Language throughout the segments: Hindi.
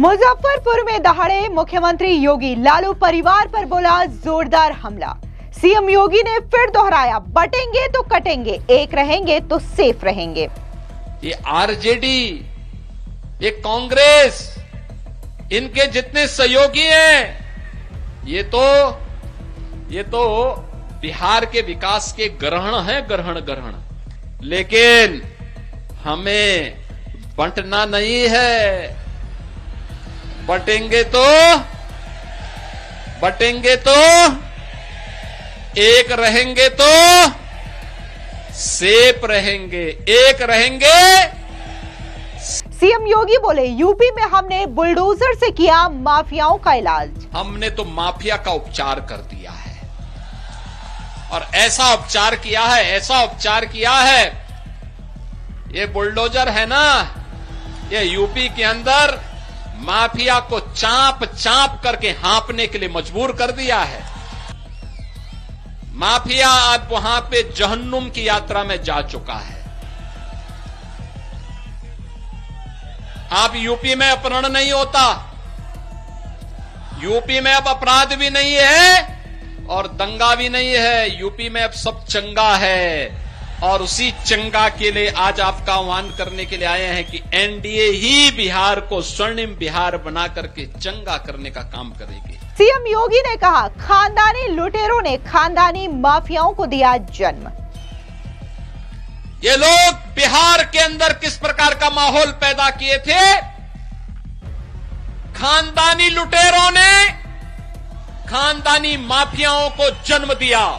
मुजफ्फरपुर में दहाड़े मुख्यमंत्री योगी, लालू परिवार पर बोला जोरदार हमला। सीएम योगी ने फिर दोहराया, बटेंगे तो कटेंगे, एक रहेंगे तो सेफ रहेंगे। ये आरजेडी, ये कांग्रेस, इनके जितने सहयोगी हैं, ये तो बिहार के विकास के ग्रहण हैं, ग्रहण। लेकिन हमें बंटना नहीं है। बटेंगे तो एक रहेंगे तो सेफ रहेंगे, एक रहेंगे। सीएम योगी बोले, यूपी में हमने बुलडोजर से किया माफियाओं का इलाज। हमने तो माफिया का उपचार कर दिया है, और ऐसा उपचार किया है। ये बुलडोजर है ना, ये यूपी के अंदर माफिया को चांप करके हाँपने के लिए मजबूर कर दिया है। माफिया अब वहां पे जहन्नुम की यात्रा में जा चुका है। अब यूपी में अपहरण नहीं होता, यूपी में अब अपराध भी नहीं है और दंगा भी नहीं है। यूपी में अब सब चंगा है, और उसी चंगा के लिए आज आपका आह्वान करने के लिए आए हैं कि एनडीए ही बिहार को स्वर्णिम बिहार बना करके चंगा करने का काम करेगी। सीएम योगी ने कहा, खानदानी लुटेरों ने खानदानी माफियाओं को दिया जन्म। ये लोग बिहार के अंदर किस प्रकार का माहौल पैदा किए थे? खानदानी लुटेरों ने खानदानी माफियाओं को जन्म दिया,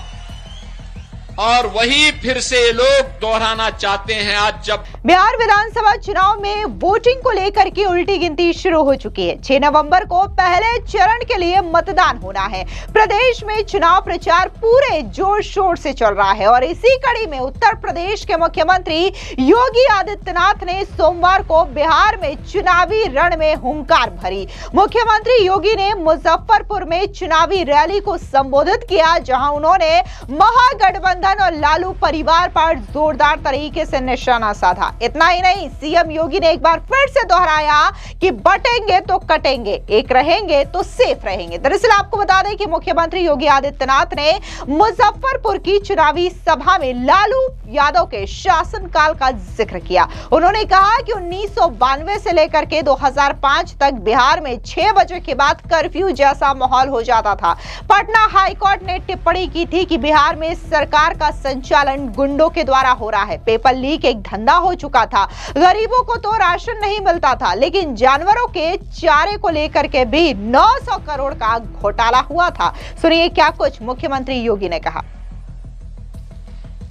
और वही फिर से लोग दोहराना चाहते हैं। आज जब बिहार विधानसभा चुनाव में वोटिंग को लेकर के उल्टी गिनती शुरू हो चुकी है। 6 नवंबर को पहले चरण के लिए मतदान होना है। प्रदेश में चुनाव प्रचार पूरे जोर शोर से चल रहा है, और इसी कड़ी में उत्तर प्रदेश के मुख्यमंत्री योगी आदित्यनाथ ने सोमवार को बिहार में चुनावी रण में हुंकार भरी। मुख्यमंत्री योगी ने मुजफ्फरपुर में चुनावी रैली को संबोधित किया, जहां उन्होंने महागठबंधन और लालू परिवार पर जोरदार तरीके से निशाना साधा। इतना ही नहीं, सीएम योगी ने एक बार फिर से दोहराया कि बटेंगे तो कटेंगे, एक रहेंगे तो सेफ रहेंगे। दरअसल आपको बता दें कि मुख्यमंत्री योगी आदित्यनाथ ने मुजफ्फरपुर की चुनावी सभा में लालू यादव के शासनकाल का जिक्र किया। उन्होंने कहा कि 1992 से लेकर के 2005 तक बिहार में 6 बजे के बाद कर्फ्यू जैसा माहौल हो जाता था। पटना हाईकोर्ट ने टिप्पणी की थी कि बिहार में सरकार का संचालन गुंडों के द्वारा हो रहा है। पेपर लीक एक धंधा हो चुका था। गरीबों को तो राशन नहीं मिलता था, लेकिन जानवरों के चारे को लेकर के भी 900 करोड़ का घोटाला हुआ था। सुनिए क्या कुछ मुख्यमंत्री योगी ने कहा।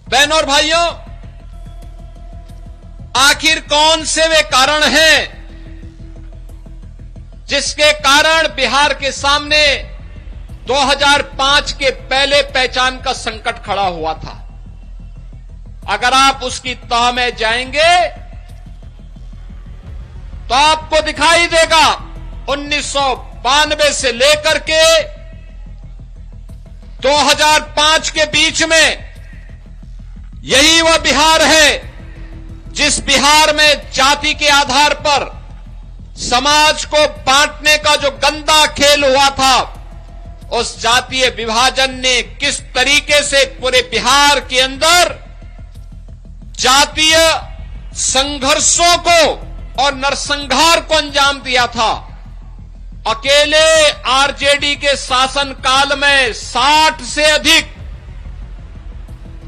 बहनों और भाइयों, आखिर कौन से वे कारण हैं जिसके कारण बिहार के सामने 2005 के पहले पहचान का संकट खड़ा हुआ था? अगर आप उसकी तह में जाएंगे तो आपको दिखाई देगा 1992 से लेकर के 2005 के बीच में यही वह बिहार है जिस बिहार में जाति के आधार पर समाज को बांटने का जो गंदा खेल हुआ था, उस जातीय विभाजन ने किस तरीके से पूरे बिहार के अंदर जातीय संघर्षों को और नरसंहार को अंजाम दिया था। अकेले आरजेडी के शासनकाल में 60 से अधिक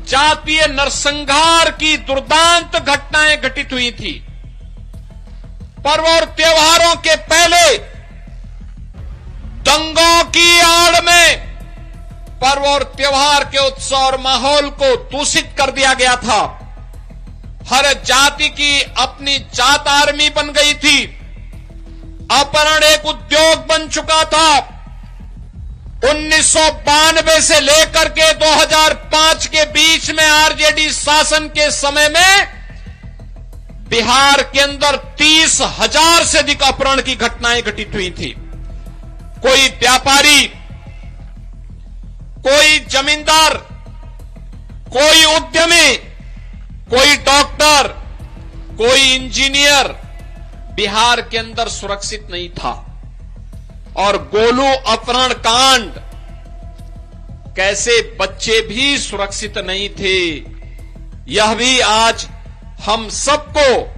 जातीय नरसंहार की दुर्दांत घटनाएं घटित हुई थी। पर्व और त्योहारों के पहले दंगों की आड़ में पर्व और त्योहार के उत्सव और माहौल को दूषित कर दिया गया था। हर जाति की अपनी जात आर्मी बन गई थी। अपहरण एक उद्योग बन चुका था। 1992 से लेकर के 2005 के बीच में आरजेडी शासन के समय में बिहार के अंदर 30,000 से अधिक अपहरण की घटनाएं घटित हुई थी। कोई व्यापारी, कोई जमींदार, कोई उद्यमी, कोई डॉक्टर, कोई इंजीनियर, बिहार के अंदर सुरक्षित नहीं था और गोलू अपहरण कांड कैसे बच्चे भी सुरक्षित नहीं थे, यह भी आज हम सबको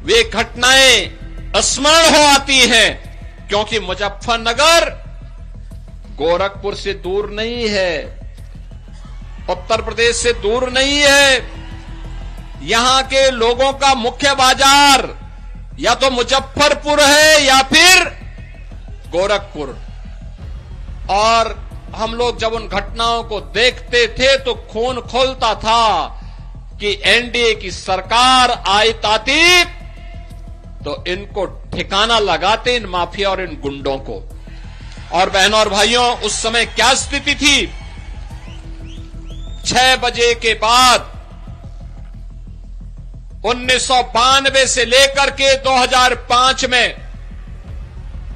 वे घटनाएं स्मरण हो आती हैं, क्योंकि मुजफ्फरनगर गोरखपुर से दूर नहीं है, उत्तर प्रदेश से दूर नहीं है। यहां के लोगों का मुख्य बाजार या तो मुजफ्फरपुर है या फिर गोरखपुर। और हम लोग जब उन घटनाओं को देखते थे तो खून खौलता था कि एनडीए की सरकार आती तो इनको ठिकाना लगाते, इन माफिया और इन गुंडों को। और बहनों और भाइयों, उस समय क्या स्थिति थी? 6 बजे के बाद 1992 से लेकर के 2005 में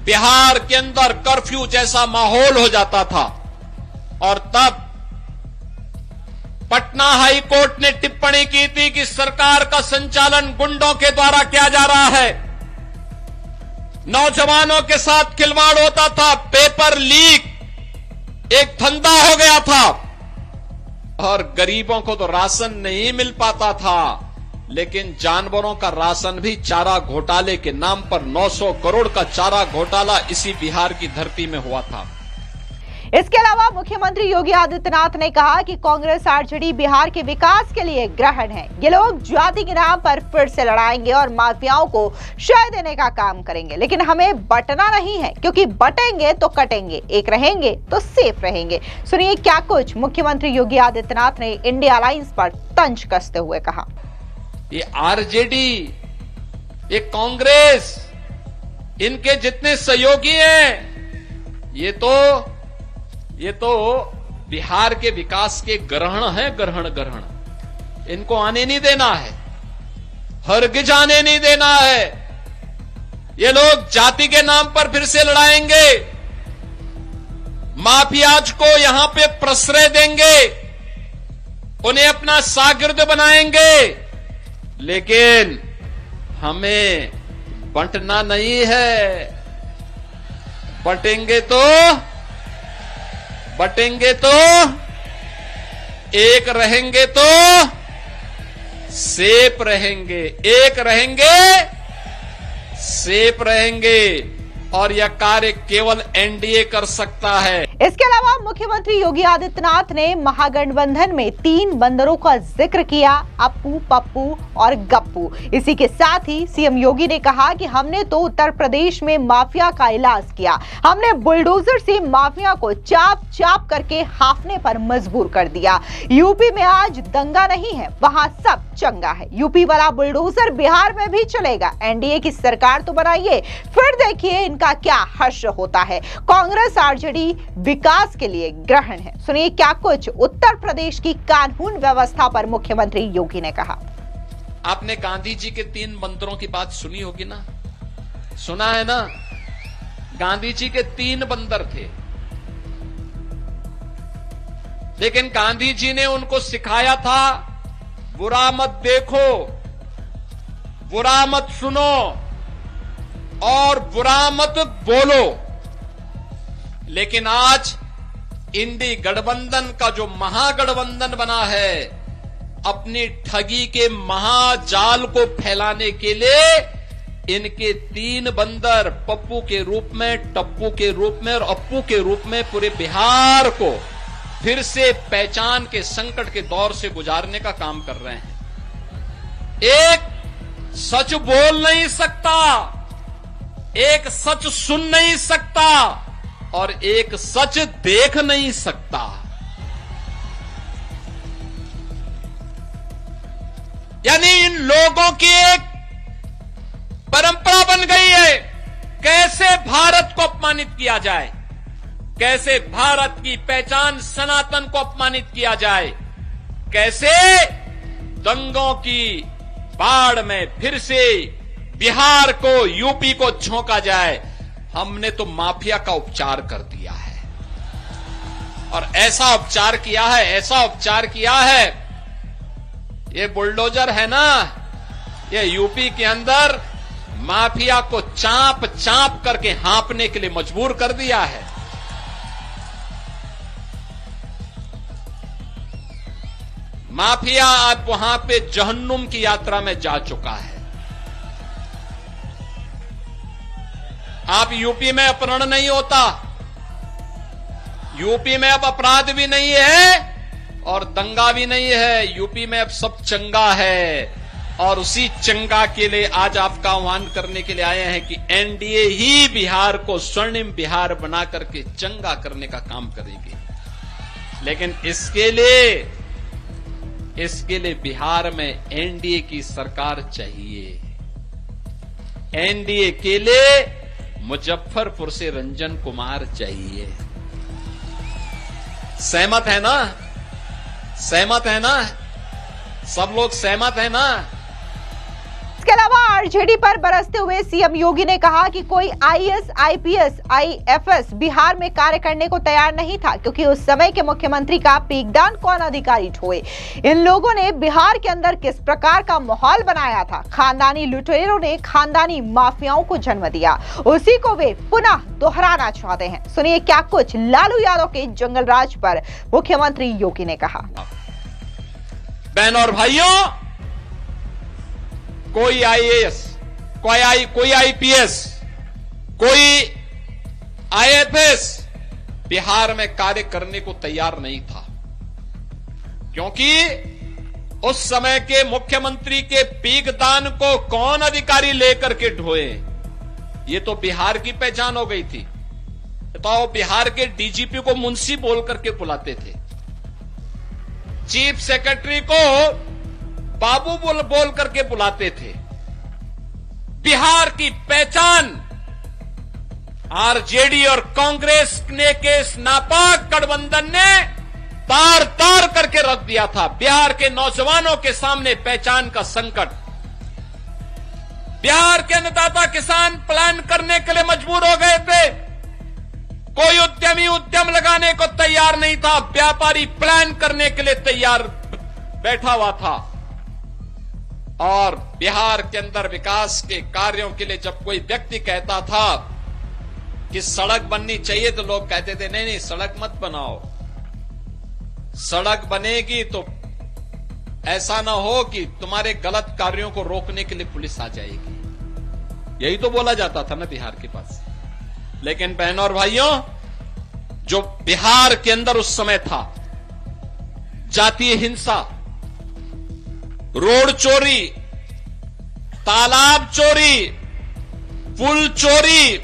बिहार के अंदर कर्फ्यू जैसा माहौल हो जाता था। और तब पटना हाई कोर्ट ने टिप्पणी की थी कि सरकार का संचालन गुंडों के द्वारा किया जा रहा है, नौजवानों के साथ खिलवाड़ होता था, पेपर लीक एक धंधा हो गया था और गरीबों को तो राशन नहीं मिल पाता था, लेकिन जानवरों का राशन भी चारा घोटाले के नाम पर 900 करोड़ का चारा घोटाला इसी बिहार की धरती में हुआ था। इसके अलावा मुख्यमंत्री योगी आदित्यनाथ ने कहा कि कांग्रेस आरजेडी बिहार के विकास के लिए ग्रहण है। ये लोग जाति के नाम पर फिर से लड़ाएंगे और माफियाओं को शय देने का काम करेंगे, लेकिन हमें बंटना नहीं है, क्योंकि बटेंगे तो कटेंगे, एक रहेंगे तो सेफ रहेंगे। सुनिए क्या कुछ मुख्यमंत्री योगी आदित्यनाथ ने इंडिया अलायंस पर तंज कसते हुए कहा। ये आरजेडी, ये कांग्रेस, इनके जितने सहयोगी हैं, ये तो बिहार के विकास के ग्रहण है, ग्रहण। इनको आने नहीं देना है, हरगिज आने नहीं देना है। ये लोग जाति के नाम पर फिर से लड़ाएंगे, माफियाज को यहां पे प्रश्रय देंगे, उन्हें अपना शागिर्द बनाएंगे, लेकिन हमें बंटना नहीं है। बटेंगे तो एक रहेंगे तो सेफ रहेंगे, एक रहेंगे सेफ रहेंगे, और यह कार्य केवल एनडीए कर सकता है। इसके अलावा मुख्यमंत्री योगी आदित्यनाथ ने महागठबंधन में 3 बंदरों का जिक्र किया, अप्पू, पप्पू और गप्पू। इसी के साथ ही सीएम योगी ने कहा कि हमने तो उत्तर प्रदेश में माफिया का इलाज किया, हमने बुलडोजर से माफिया को चाप चाप करके हाफने पर मजबूर कर दिया। यूपी में आज दंगा नहीं है, वहां सब चंगा है। यूपी वाला बुलडोजर बिहार में भी चलेगा। एनडीए की सरकार तो बनाइए, फिर देखिए इनका क्या हर्ष होता है। कांग्रेस आरजेडी विकास के लिए ग्रहण है। सुनिए क्या कुछ उत्तर प्रदेश की कानून व्यवस्था पर मुख्यमंत्री योगी ने कहा। आपने गांधी जी के 3 बंदरों की बात सुनी होगी ना, सुना है ना? गांधी जी के 3 बंदर थे, लेकिन गांधी जी ने उनको सिखाया था, बुरा मत देखो, बुरा मत सुनो और बुरा मत बोलो। लेकिन आज इंडी गठबंधन का जो महागठबंधन बना है, अपनी ठगी के महाजाल को फैलाने के लिए इनके 3 बंदर पप्पू के रूप में, टप्पू के रूप में और अप्पू के रूप में पूरे बिहार को फिर से पहचान के संकट के दौर से गुजारने का काम कर रहे हैं। एक सच बोल नहीं सकता, एक सच सुन नहीं सकता और एक सच देख नहीं सकता। यानी इन लोगों की एक परंपरा बन गई है, कैसे भारत को अपमानित किया जाए, कैसे भारत की पहचान सनातन को अपमानित किया जाए, कैसे दंगों की बाढ़ में फिर से बिहार को, यूपी को झोंका जाए। हमने तो माफिया का उपचार कर दिया है और ऐसा उपचार किया है, ये बुलडोजर है ना, ये यूपी के अंदर माफिया को चांप चांप करके हाँपने के लिए मजबूर कर दिया है। माफिया आज वहां पे जहन्नुम की यात्रा में जा चुका है। आप यूपी में अपहरण नहीं होता, यूपी में अब अपराध भी नहीं है और दंगा भी नहीं है, यूपी में अब सब चंगा है। और उसी चंगा के लिए आज आपका आह्वान करने के लिए आए हैं कि एनडीए ही बिहार को स्वर्णिम बिहार बना करके चंगा करने का काम करेगी। लेकिन इसके लिए बिहार में एनडीए की सरकार चाहिए। एनडीए के लिए मुजफ्फरपुर से रंजन कुमार चाहिए। सहमत है ना? सहमत है ना? सब लोग सहमत है ना? इसके अलावा आरजेडी पर बरसते हुए सीएम योगी ने कहा कि कोई आईएएस, आईपीएस, आईएफएस बिहार में कार्य करने को तैयार नहीं था, क्योंकि उस समय के मुख्यमंत्री का पीकदान कौन अधिकारी ढोए। इन लोगों ने बिहार के अंदर किस प्रकार का माहौल बनाया था। खानदानी लुटेरों ने खानदानी माफियाओं को जन्म दिया, उसी को वे पुनः दोहराना चाहते हैं। सुनिए क्या कुछ लालू यादव के जंगल राज पर मुख्यमंत्री योगी ने कहा। बहनों और भाइयों, कोई आईएएस, कोई आईपीएस, कोई आईएफएस बिहार में कार्य करने को तैयार नहीं था, क्योंकि उस समय के मुख्यमंत्री के पीकदान को कौन अधिकारी लेकर के ढोए, ये तो बिहार की पहचान हो गई थी। तो बिहार के डीजीपी को मुंशी बोल करके बुलाते थे, चीफ सेक्रेटरी को बाबू बोल करके बुलाते थे। बिहार की पहचान आरजेडी और कांग्रेस ने के इस नापाक गठबंधन ने तार तार करके रख दिया था। बिहार के नौजवानों के सामने पहचान का संकट। बिहार के अन्नदाता किसान प्लान करने के लिए मजबूर हो गए थे। कोई उद्यमी उद्यम लगाने को तैयार नहीं था, व्यापारी प्लान करने के लिए तैयार बैठा हुआ था। और बिहार के अंदर विकास के कार्यों के लिए जब कोई व्यक्ति कहता था कि सड़क बननी चाहिए, तो लोग कहते थे नहीं सड़क मत बनाओ, सड़क बनेगी तो ऐसा ना हो कि तुम्हारे गलत कार्यों को रोकने के लिए पुलिस आ जाएगी। यही तो बोला जाता था ना बिहार के पास। लेकिन बहनों और भाइयों, जो बिहार के अंदर उस समय था, जातीय हिंसा, रोड चोरी, तालाब चोरी, पुल चोरी,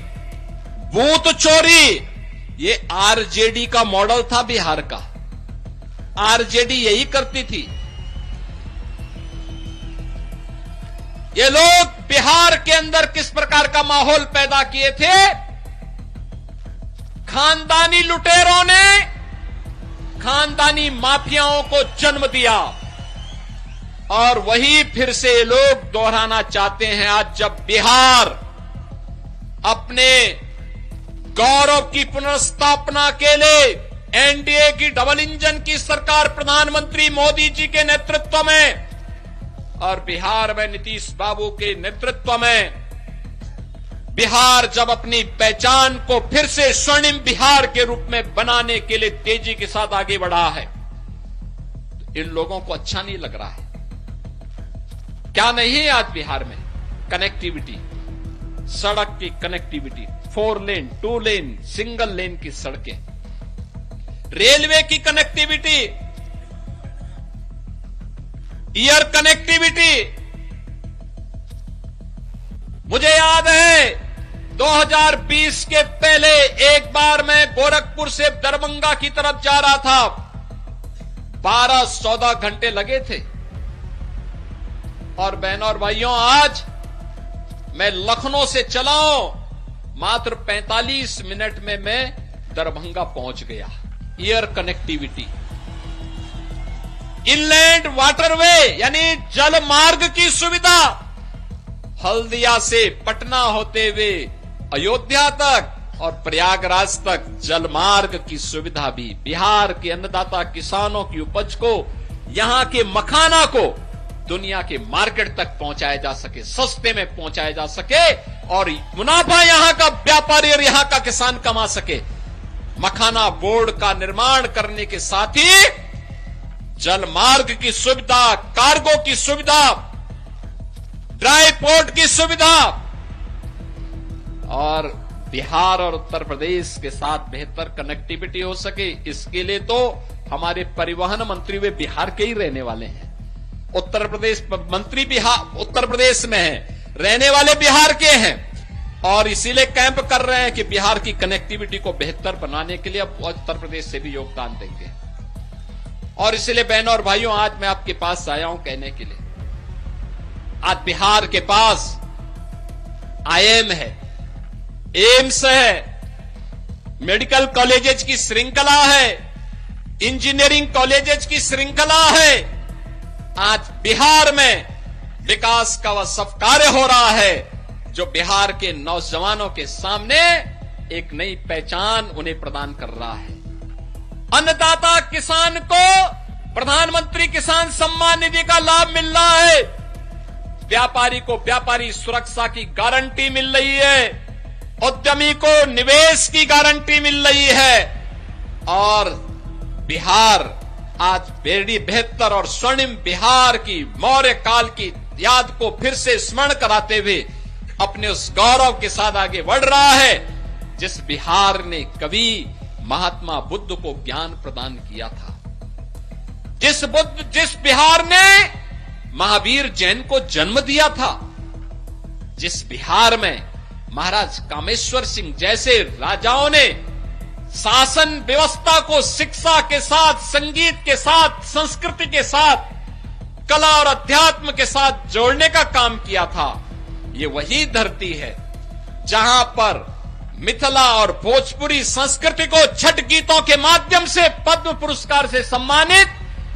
बूथ चोरी, ये आरजेडी का मॉडल था बिहार का। आरजेडी यही करती थी। ये लोग बिहार के अंदर किस प्रकार का माहौल पैदा किए थे। खानदानी लुटेरों ने खानदानी माफियाओं को जन्म दिया और वही फिर से ये लोग दोहराना चाहते हैं। आज जब बिहार अपने गौरव की पुनर्स्थापना के लिए एनडीए की डबल इंजन की सरकार प्रधानमंत्री मोदी जी के नेतृत्व में और बिहार में नीतीश बाबू के नेतृत्व में बिहार जब अपनी पहचान को फिर से स्वर्णिम बिहार के रूप में बनाने के लिए तेजी के साथ आगे बढ़ा है, तो इन लोगों को अच्छा नहीं लग रहा है। क्या नहीं है आज बिहार में? कनेक्टिविटी, सड़क की कनेक्टिविटी, 4 लेन, 2 लेन, सिंगल लेन की सड़कें, रेलवे की कनेक्टिविटी, एयर कनेक्टिविटी। मुझे याद है 2020 के पहले एक बार मैं गोरखपुर से दरभंगा की तरफ जा रहा था, 12-14 घंटे लगे थे। और बहनों और भाइयों, आज मैं लखनऊ से चला हूं, मात्र 45 मिनट में मैं दरभंगा पहुंच गया। एयर कनेक्टिविटी, इनलैंड वाटरवे यानी जल मार्ग की सुविधा, हल्दिया से पटना होते हुए अयोध्या तक और प्रयागराज तक जल मार्ग की सुविधा भी बिहार के अन्नदाता किसानों की उपज को, यहां के मखाना को दुनिया के मार्केट तक पहुंचाया जा सके, सस्ते में पहुंचाया जा सके और मुनाफा यहां का व्यापारी और यहां का किसान कमा सके। मखाना बोर्ड का निर्माण करने के साथ ही जल मार्ग की सुविधा, कार्गो की सुविधा, ड्राई पोर्ट की सुविधा और बिहार और उत्तर प्रदेश के साथ बेहतर कनेक्टिविटी हो सके, इसके लिए तो हमारे परिवहन मंत्री वे बिहार के ही रहने वाले हैं। उत्तर प्रदेश मंत्री बिहार उत्तर प्रदेश में है, रहने वाले बिहार के हैं और इसीलिए कैंप कर रहे हैं कि बिहार की कनेक्टिविटी को बेहतर बनाने के लिए अब उत्तर प्रदेश से भी योगदान देंगे। और इसीलिए बहनों और भाइयों, आज मैं आपके पास आया हूं कहने के लिए, आज बिहार के पास आईएम है, एम्स है, मेडिकल कॉलेजेस की श्रृंखला है, इंजीनियरिंग कॉलेजेस की श्रृंखला है। आज बिहार में विकास का वह सब कार्य हो रहा है जो बिहार के नौजवानों के सामने एक नई पहचान उन्हें प्रदान कर रहा है। अन्नदाता किसान को प्रधानमंत्री किसान सम्मान निधि का लाभ मिल रहा है, व्यापारी को व्यापारी सुरक्षा की गारंटी मिल रही है, उद्यमी को निवेश की गारंटी मिल रही है और बिहार आज बेहद बेहतर और स्वर्णिम बिहार की मौर्य काल की याद को फिर से स्मरण कराते हुए अपने उस गौरव के साथ आगे बढ़ रहा है जिस बिहार ने कभी महात्मा बुद्ध को ज्ञान प्रदान किया था, जिस बिहार ने महावीर जैन को जन्म दिया था, जिस बिहार में महाराज कामेश्वर सिंह जैसे राजाओं ने शासन व्यवस्था को शिक्षा के साथ, संगीत के साथ, संस्कृति के साथ, कला और अध्यात्म के साथ जोड़ने का काम किया था। ये वही धरती है जहां पर मिथिला और भोजपुरी संस्कृति को छठ गीतों के माध्यम से पद्म पुरस्कार से सम्मानित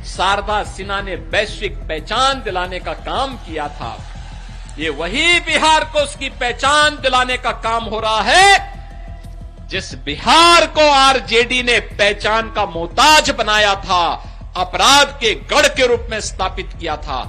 शारदा सिन्हा ने वैश्विक पहचान दिलाने का काम किया था। ये वही बिहार को उसकी पहचान दिलाने का काम हो रहा है जिस बिहार को आरजेडी ने पहचान का मोहताज बनाया था, अपराध के गढ़ के रूप में स्थापित किया था।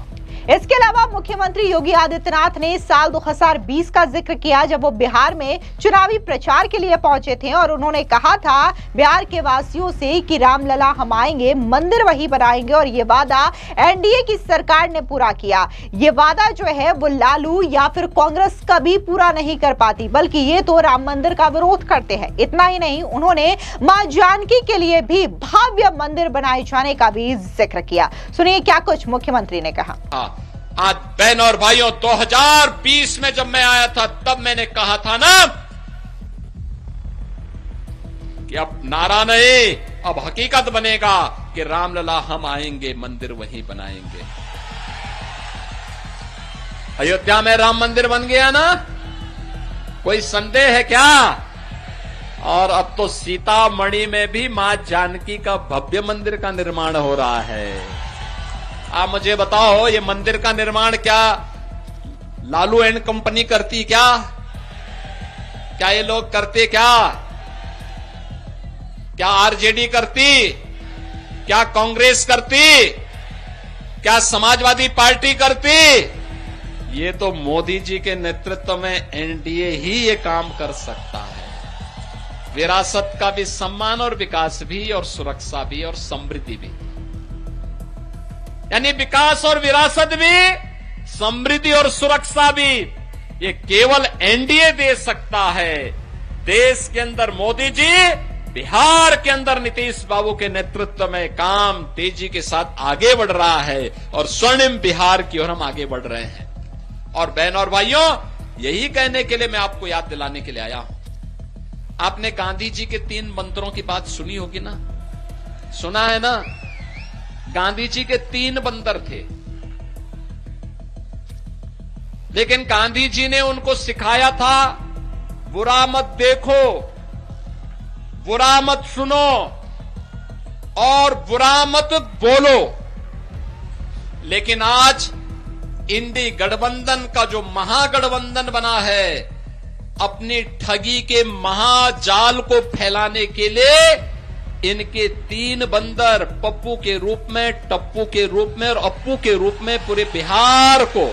इसके अलावा मुख्यमंत्री योगी आदित्यनाथ ने साल 2020 का जिक्र किया जब वो बिहार में चुनावी प्रचार के लिए पहुंचे थे और उन्होंने कहा था बिहार के वासियों से कि रामलला हम आएंगे, मंदिर वही बनाएंगे और ये वादा एनडीए की सरकार ने पूरा किया। ये वादा जो है वो लालू या फिर कांग्रेस कभी पूरा नहीं कर पाती, बल्कि ये तो राम मंदिर का विरोध करते हैं। इतना ही नहीं, उन्होंने मां जानकी के लिए भी भव्य मंदिर बनाए जाने का भी जिक्र किया। सुनिए क्या कुछ मुख्यमंत्री ने कहा। आज बहन और भाइयों, 2020 में जब मैं आया था तब मैंने कहा था ना कि अब नारा नहीं, अब हकीकत बनेगा कि रामलला हम आएंगे, मंदिर वहीं बनाएंगे। अयोध्या में राम मंदिर बन गया ना, कोई संदेह है क्या? और अब तो सीतामढ़ी में भी मां जानकी का भव्य मंदिर का निर्माण हो रहा है। आप मुझे बताओ, ये मंदिर का निर्माण क्या लालू एंड कंपनी करती क्या ये लोग करते क्या आरजेडी करती, क्या कांग्रेस करती, क्या समाजवादी पार्टी करती? ये तो मोदी जी के नेतृत्व में एनडीए ही ये काम कर सकता है। विरासत का भी सम्मान और विकास भी और सुरक्षा भी और समृद्धि भी, यानी विकास और विरासत भी, समृद्धि और सुरक्षा भी, ये केवल एनडीए दे सकता है। देश के अंदर मोदी जी, बिहार के अंदर नीतीश बाबू के नेतृत्व में काम तेजी के साथ आगे बढ़ रहा है और स्वर्णिम बिहार की ओर हम आगे बढ़ रहे हैं। और बहन और भाइयों, यही कहने के लिए मैं आपको याद दिलाने के लिए आया हूं। आपने गांधी जी के 3 मंत्रों की बात सुनी होगी ना, सुना है ना? गांधी जी के 3 बंदर थे, लेकिन गांधी जी ने उनको सिखाया था बुरा मत देखो, बुरा मत सुनो और बुरा मत बोलो। लेकिन आज इंडी गठबंधन का जो महागठबंधन बना है, अपनी ठगी के महाजाल को फैलाने के लिए इनके 3 बंदर पप्पू के रूप में, टप्पू के रूप में और अप्पू के रूप में पूरे बिहार को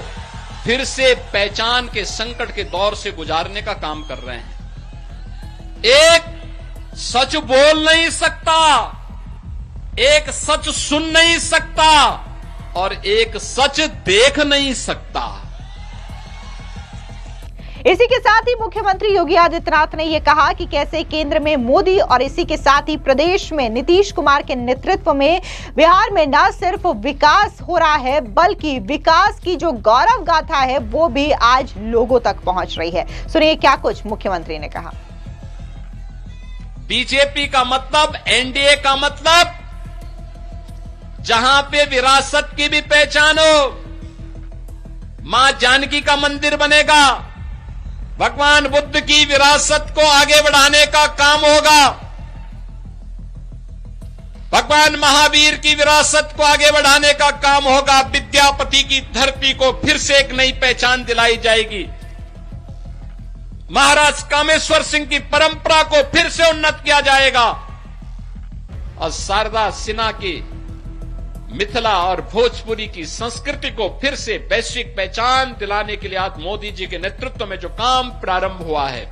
फिर से पहचान के संकट के दौर से गुजारने का काम कर रहे हैं। एक सच बोल नहीं सकता, एक सच सुन नहीं सकता और एक सच देख नहीं सकता। इसी के साथ ही मुख्यमंत्री योगी आदित्यनाथ ने यह कहा कि कैसे केंद्र में मोदी और इसी के साथ ही प्रदेश में नीतीश कुमार के नेतृत्व में बिहार में न सिर्फ विकास हो रहा है बल्कि विकास की जो गौरव गाथा है वो भी आज लोगों तक पहुंच रही है। सुनिए क्या कुछ मुख्यमंत्री ने कहा। बीजेपी का मतलब, एनडीए का मतलब, जहां पे विरासत की भी पहचान हो, मां जानकी का मंदिर बनेगा, भगवान बुद्ध की विरासत को आगे बढ़ाने का काम होगा, भगवान महावीर की विरासत को आगे बढ़ाने का काम होगा, विद्यापति की धरती को फिर से एक नई पहचान दिलाई जाएगी, महाराज कामेश्वर सिंह की परंपरा को फिर से उन्नत किया जाएगा और शारदा सिन्हा की मिथिला और भोजपुरी की संस्कृति को फिर से वैश्विक पहचान दिलाने के लिए आज मोदी जी के नेतृत्व में जो काम प्रारंभ हुआ है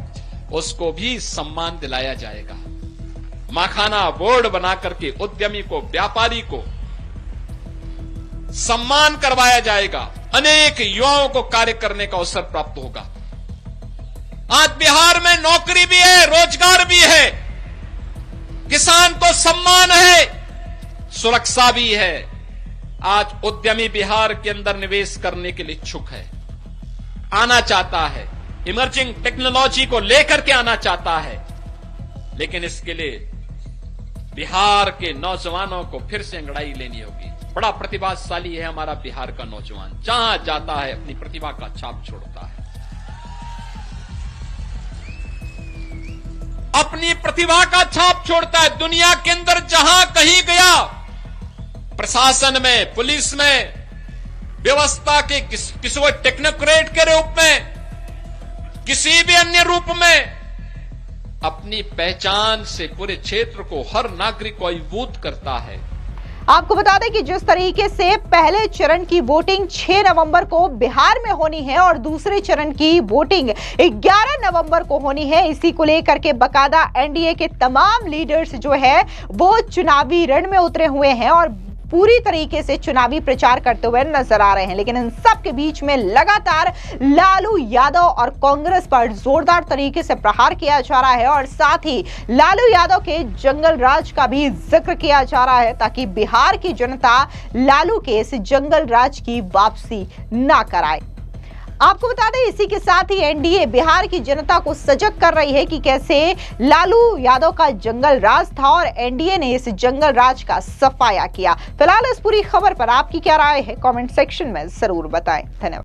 उसको भी सम्मान दिलाया जाएगा। मखाना बोर्ड बनाकर के उद्यमी को, व्यापारी को सम्मान करवाया जाएगा, अनेक युवाओं को कार्य करने का अवसर प्राप्त होगा। आज बिहार में नौकरी भी है, रोजगार भी है, किसान को सम्मान है, सुरक्षा भी है। आज उद्यमी बिहार के अंदर निवेश करने के लिए इच्छुक है, आना चाहता है, इमर्जिंग टेक्नोलॉजी को लेकर के आना चाहता है, लेकिन इसके लिए बिहार के नौजवानों को फिर से अंगड़ाई लेनी होगी। बड़ा प्रतिभाशाली है हमारा बिहार का नौजवान, जहां जाता है अपनी प्रतिभा का छाप छोड़ता है, अपनी प्रतिभा का छाप छोड़ता है। दुनिया के अंदर जहां कहीं गया, प्रशासन में, पुलिस में, व्यवस्था के किसी टेक्नोक्रेट के रूप में, किसी भी अन्य रूप में अपनी पहचान से पूरे क्षेत्र को, हर नागरिक को अभिभूत करता है। आपको बता दें कि जिस तरीके से पहले चरण की वोटिंग 6 नवंबर को बिहार में होनी है और दूसरे चरण की वोटिंग 11 नवंबर को होनी है, इसी को लेकर के बकायदा एनडीए के तमाम लीडर्स जो है वो चुनावी रण में उतरे हुए हैं और पूरी तरीके से चुनावी प्रचार करते हुए नजर आ रहे हैं। लेकिन इन सब के बीच में लगातार लालू यादव और कांग्रेस पर जोरदार तरीके से प्रहार किया जा रहा है और साथ ही लालू यादव के जंगल राज का भी जिक्र किया जा रहा है ताकि बिहार की जनता लालू के इस जंगल राज की वापसी ना कराए। आपको बता दें इसी के साथ ही एनडीए बिहार की जनता को सजग कर रही है कि कैसे लालू यादव का जंगल राज था और एनडीए ने इस जंगल राज का सफाया किया। फिलहाल इस पूरी खबर पर आपकी क्या राय है, कमेंट सेक्शन में जरूर बताएं। धन्यवाद।